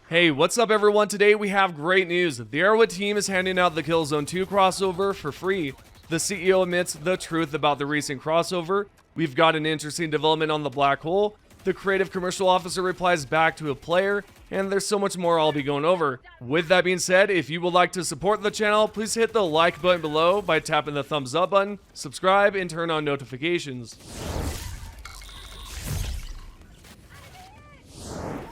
Hey, what's up everyone? Today we have great news. The Arrowhead team is handing out the Killzone 2 crossover for free. The CEO admits the truth about the recent crossover. We've got an interesting development on the black hole. The creative commercial officer replies back to a player, and there's so much more I'll be going over. With that being said, if you would like to support the channel, please hit the like button below by tapping the thumbs up button, subscribe, and turn on notifications.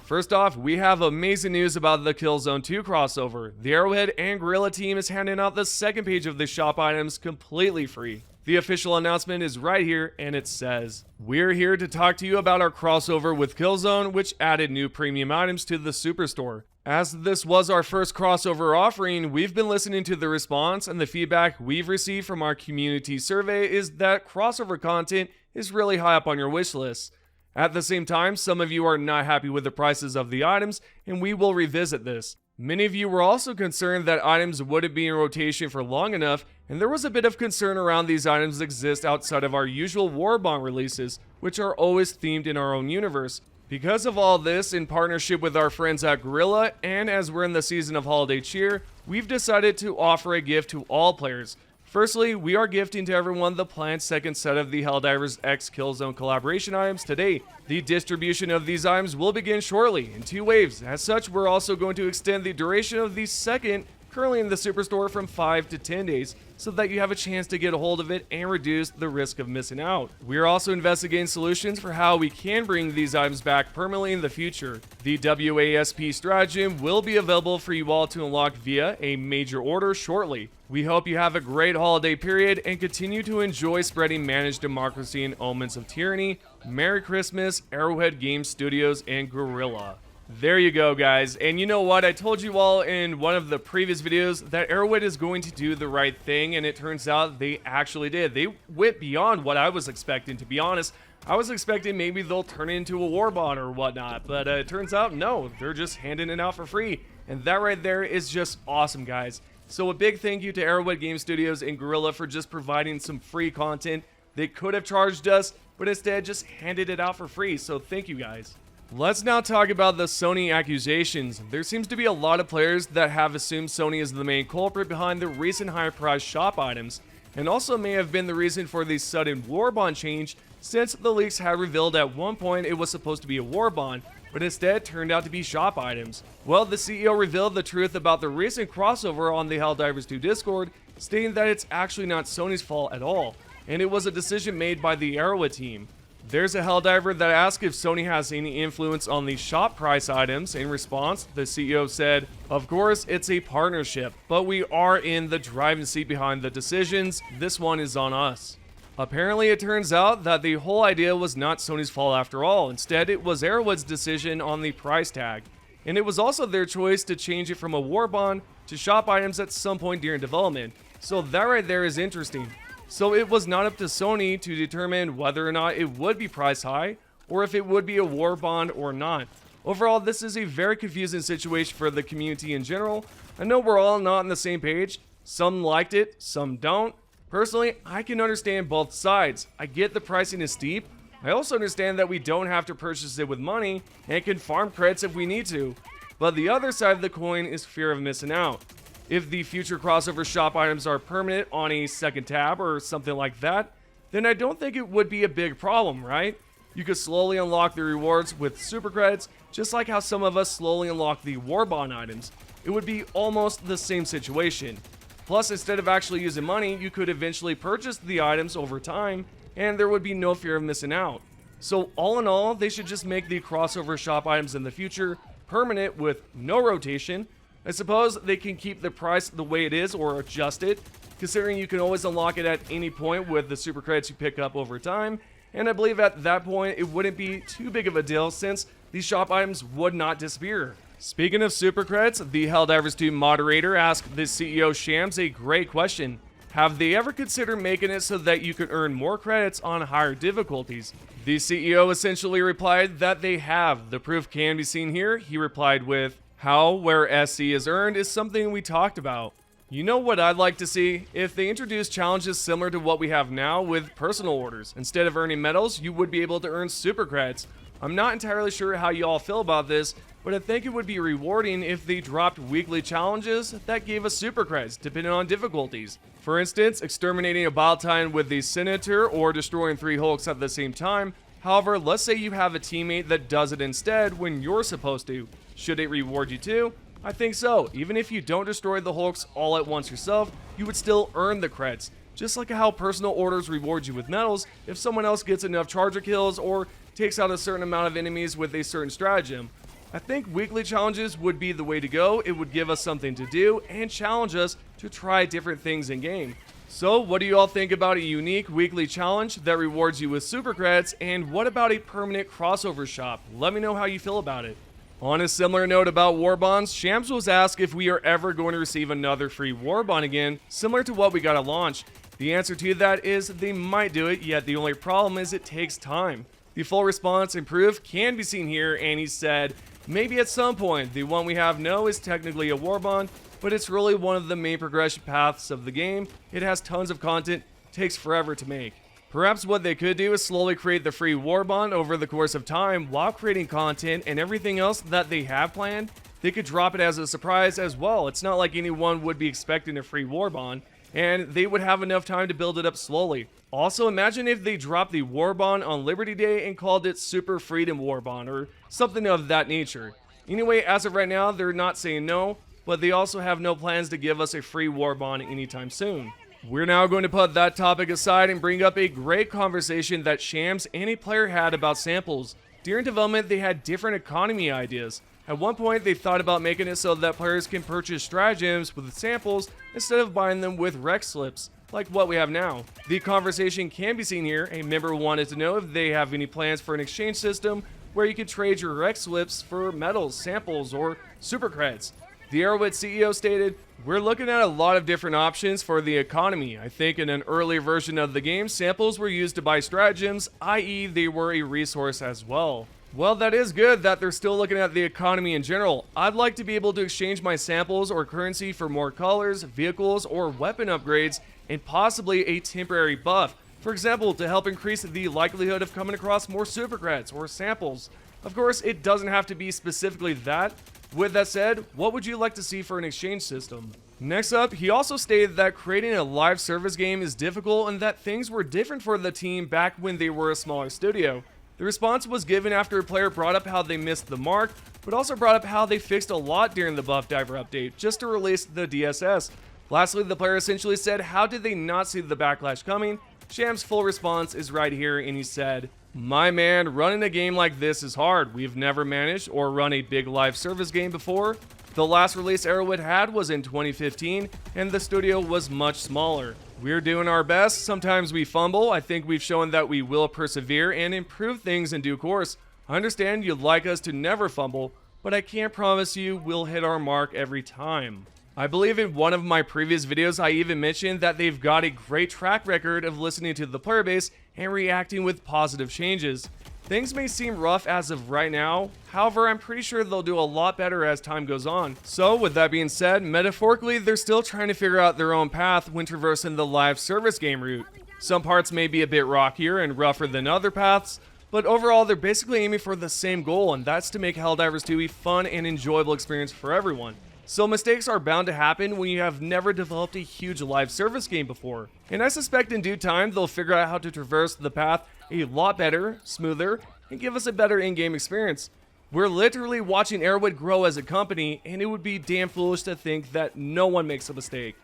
First off, we have amazing news about the Killzone 2 crossover. The Arrowhead and Guerrilla team is handing out the second page of the shop items completely free. The official announcement is right here, and it says, "We're here to talk to you about our crossover with Killzone, which added new premium items to the Superstore. As this was our first crossover offering, we've been listening to the response, and the feedback we've received from our community survey is that crossover content is really high up on your wish list. At the same time, some of you are not happy with the prices of the items, and we will revisit this. Many of you were also concerned that items wouldn't be in rotation for long enough, and there was a bit of concern around these items exist outside of our usual Warbond releases, which are always themed in our own universe. Because of all this, in partnership with our friends at Guerrilla, and as we're in the season of holiday cheer, we've decided to offer a gift to all players. Firstly, we are gifting to everyone the planned second set of the Helldivers X Killzone collaboration items today. The distribution of these items will begin shortly in 2 waves. As such, we're also going to extend the duration of the second, currently in the Superstore, from 5 to 10 days, so that you have a chance to get a hold of it and reduce the risk of missing out. We are also investigating solutions for how we can bring these items back permanently in the future. The WASP stratagem will be available for you all to unlock via a major order shortly. We hope you have a great holiday period and continue to enjoy spreading managed democracy and omens of tyranny. Merry Christmas, Arrowhead Game Studios and Guerrilla." There you go, guys. And you know what? I told you all in one of the previous videos that Arrowhead is going to do the right thing, and it turns out they actually did. They went beyond what I was expecting, to be honest. I was expecting maybe they'll turn it into a Warbond or whatnot, but it turns out no, they're just handing it out for free. And that right there is just awesome, guys. So a big thank you to Arrowhead Game Studios and Guerrilla for just providing some free content. They could have charged us, but instead just handed it out for free, so thank you guys. Let's now talk about the Sony Accusations. There seems to be a lot of players that have assumed Sony is the main culprit behind the recent high-priced shop items, and also may have been the reason for the sudden Warbond change, since the leaks had revealed at one point it was supposed to be a Warbond, but instead turned out to be shop items. Well, the CEO revealed the truth about the recent crossover on the Helldivers 2 Discord, stating that it's actually not Sony's fault at all, and it was a decision made by the Arrowhead team. There's a Helldiver that asked if Sony has any influence on the shop price items. In response, the CEO said, "Of course, it's a partnership, but we are in the driving seat behind the decisions. This one is on us." Apparently, it turns out that the whole idea was not Sony's fault after all. Instead, it was Arrowhead's decision on the price tag. And it was also their choice to change it from a Warbond to shop items at some point during development. So that right there is interesting. So it was not up to Sony to determine whether or not it would be price high, or if it would be a Warbond or not. Overall, this is a very confusing situation for the community in general. I know we're all not on the same page. Some liked it, some don't. Personally, I can understand both sides. I get the pricing is steep. I also understand that we don't have to purchase it with money and can farm credits if we need to. But the other side of the coin is fear of missing out. If the future crossover shop items are permanent on a second tab or something like that, then I don't think it would be a big problem, right? You could slowly unlock the rewards with super credits, just like how some of us slowly unlock the Warbond items. It would be almost the same situation. Plus, instead of actually using money, you could eventually purchase the items over time, and there would be no fear of missing out. So all in all, they should just make the crossover shop items in the future permanent with no rotation. I suppose they can keep the price the way it is or adjust it, considering you can always unlock it at any point with the super credits you pick up over time, and I believe at that point it wouldn't be too big of a deal since these shop items would not disappear. Speaking of super credits, the Helldivers 2 moderator asked the CEO Shams a great question. Have they ever considered making it so that you could earn more credits on higher difficulties? The CEO essentially replied that they have. The proof can be seen here. He replied with, "How where SC is earned is something we talked about." You know what I'd like to see? If they introduce challenges similar to what we have now with personal orders. Instead of earning medals, you would be able to earn super credits. I'm not entirely sure how you all feel about this, but I think it would be rewarding if they dropped weekly challenges that gave us super creds, depending on difficulties. For instance, exterminating a Bile-Titan with the Senator or destroying 3 Hulks at the same time. However, let's say you have a teammate that does it instead when you're supposed to. Should it reward you too? I think so. Even if you don't destroy the Hulks all at once yourself, you would still earn the creds. Just like how personal orders reward you with medals if someone else gets enough charger kills or takes out a certain amount of enemies with a certain stratagem. I think weekly challenges would be the way to go. It would give us something to do and challenge us to try different things in game. So what do you all think about a unique weekly challenge that rewards you with super creds, and what about a permanent crossover shop? Let me know how you feel about it. On a similar note about Warbonds, Shams was asked if we are ever going to receive another free Warbond again, similar to what we got at launch. The answer to that is they might do it, yet the only problem is it takes time. The full response and proof can be seen here, and he said, maybe at some point. The one we have now is technically a Warbond, but it's really one of the main progression paths of the game. It has tons of content, takes forever to make. Perhaps what they could do is slowly create the free Warbond over the course of time while creating content and everything else that they have planned. They could drop it as a surprise as well. It's not like anyone would be expecting a free Warbond, and they would have enough time to build it up slowly. Also, imagine if they dropped the Warbond on Liberty Day and called it Super Freedom Warbond or something of that nature. Anyway, as of right now, they're not saying no, but they also have no plans to give us a free Warbond anytime soon. We're now going to put that topic aside and bring up a great conversation that Shams and a player had about samples. During development, they had different economy ideas. At one point, they thought about making it so that players can purchase stratagems with samples instead of buying them with rec slips, like what we have now. The conversation can be seen here. A member wanted to know if they have any plans for an exchange system where you can trade your rec slips for medals, samples, or super creds. The Arrowhead CEO stated, "We're looking at a lot of different options for the economy. I think in an earlier version of the game, samples were used to buy stratagems, i.e. they were a resource as well." Well, that is good that they're still looking at the economy in general. I'd like to be able to exchange my samples or currency for more colors, vehicles, or weapon upgrades, and possibly a temporary buff. For example, to help increase the likelihood of coming across more super creds or samples. Of course, it doesn't have to be specifically that. With that said, what would you like to see for an exchange system? Next up, he also stated that creating a live service game is difficult and that things were different for the team back when they were a smaller studio. The response was given after a player brought up how they missed the mark, but also brought up how they fixed a lot during the Buff Diver update just to release the DSS. Lastly, the player essentially said, how did they not see the backlash coming? Sham's full response is right here, and he said, "My man, running a game like this is hard. We've never managed or run a big live service game before. The last release Arrowhead had was in 2015, and the studio was much smaller. We're doing our best. Sometimes we fumble. I think we've shown that we will persevere and improve things in due course. I understand you'd like us to never fumble, but I can't promise you we'll hit our mark every time." I believe in one of my previous videos I even mentioned that they've got a great track record of listening to the player base and reacting with positive changes. Things may seem rough as of right now, however I'm pretty sure they'll do a lot better as time goes on. So with that being said, metaphorically they're still trying to figure out their own path when traversing the live service game route. Some parts may be a bit rockier and rougher than other paths, but overall they're basically aiming for the same goal, and that's to make Helldivers 2 a fun and enjoyable experience for everyone. So mistakes are bound to happen when you have never developed a huge live service game before. And I suspect in due time they'll figure out how to traverse the path a lot better, smoother, and give us a better in-game experience. We're literally watching Arrowhead grow as a company, and it would be damn foolish to think that no one makes a mistake.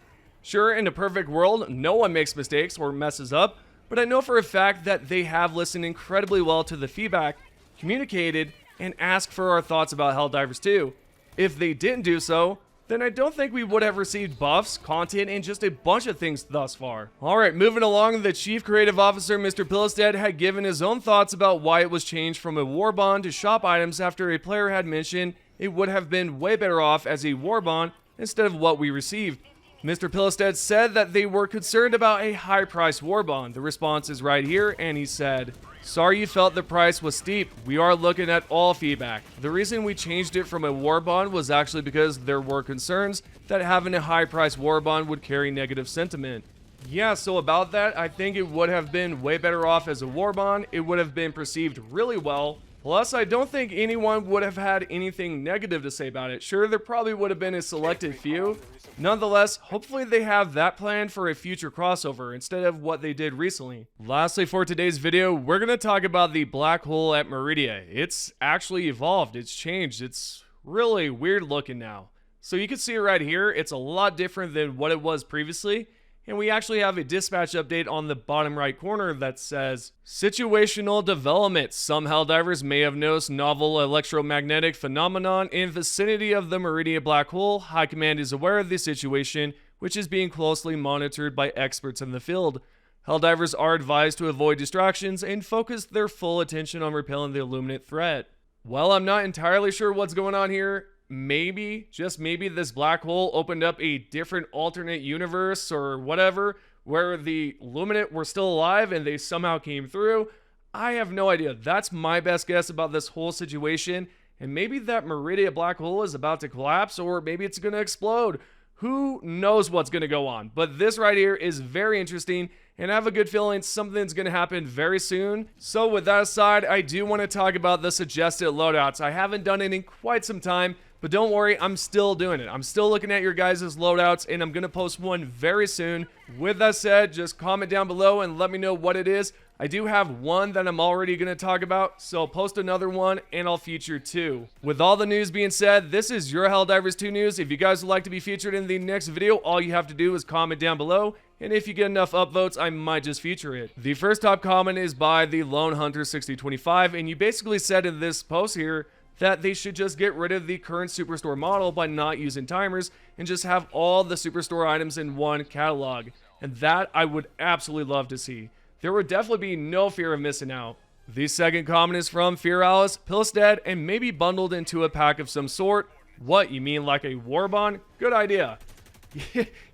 Sure, in a perfect world, no one makes mistakes or messes up, but I know for a fact that they have listened incredibly well to the feedback, communicated, and asked for our thoughts about Helldivers 2. If they didn't do so, then I don't think we would have received buffs, content, and just a bunch of things thus far. Alright, moving along, the Chief Creative Officer, Mr. Pillstead, had given his own thoughts about why it was changed from a Warbond to shop items after a player had mentioned it would have been way better off as a Warbond instead of what we received. Mr. Pillstead said that they were concerned about a high-priced Warbond. The response is right here, and he said, "Sorry you felt the price was steep. We are looking at all feedback. The reason we changed it from a Warbond was actually because there were concerns that having a high-priced Warbond would carry negative sentiment." Yeah, so about that, I think it would have been way better off as a Warbond. It would have been perceived really well. Plus, I don't think anyone would have had anything negative to say about it. Sure, there probably would have been a selected few. Nonetheless, hopefully they have that planned for a future crossover instead of what they did recently. Lastly, for today's video, we're going to talk about the black hole at Meridia. It's actually evolved, it's changed, it's really weird looking now. So you can see it right here, it's a lot different than what it was previously. And we actually have a dispatch update on the bottom right corner that says, situational development. Some Helldivers may have noticed novel electromagnetic phenomenon in vicinity of the Meridia black hole. High Command is aware of the situation, which is being closely monitored by experts in the field. Helldivers are advised to avoid distractions and focus their full attention on repelling the Illuminate threat. Well, I'm not entirely sure what's going on here. Maybe, just maybe, this black hole opened up a different alternate universe or whatever, where the Illuminate were still alive and they somehow came through. I have no idea. That's my best guess about this whole situation. And maybe that Meridia black hole is about to collapse, or maybe it's going to explode. Who knows what's going to go on? But this right here is very interesting, and I have a good feeling something's going to happen very soon. So with that aside, I do want to talk about the suggested loadouts. I haven't done it in quite some time, but don't worry, I'm still doing it. I'm still looking at your guys' loadouts, and I'm going to post one very soon. With that said, just comment down below and let me know what it is. I do have one that I'm already going to talk about, so post another one and I'll feature two. With all the news being said, this is your Helldivers 2 news. If you guys would like to be featured in the next video, all you have to do is comment down below. And if you get enough upvotes, I might just feature it. The first top comment is by the Lone Hunter 6025, and you basically said in this post here that they should just get rid of the current Superstore model by not using timers and just have all the Superstore items in one catalog. And that I would absolutely love to see. There would definitely be no fear of missing out. The second comment is from Fear Alice, Pilstead, and maybe bundled into a pack of some sort. What, you mean like a Warbond? Good idea.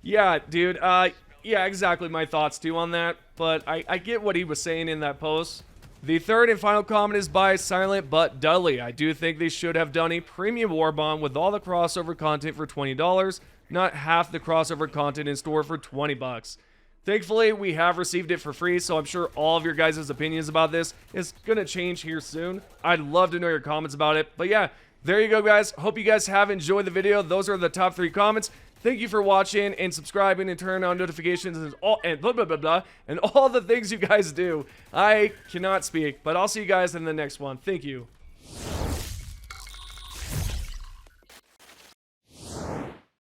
Yeah, dude, yeah, exactly my thoughts too on that, but I get what he was saying in that post. The third and final comment is by Silent But Dudley. I do think they should have done a premium Warbond with all the crossover content for $20, not half the crossover content in store for 20 bucks. Thankfully, we have received it for free, so I'm sure all of your guys' opinions about this is going to change here soon. I'd love to know your comments about it. But yeah, there you go, guys. Hope you guys have enjoyed the video. Those are the top 3 comments. Thank you for watching and subscribing and turning on notifications and all and blah blah blah blah and all the things you guys do. I cannot speak, but I'll see you guys in the next one. Thank you.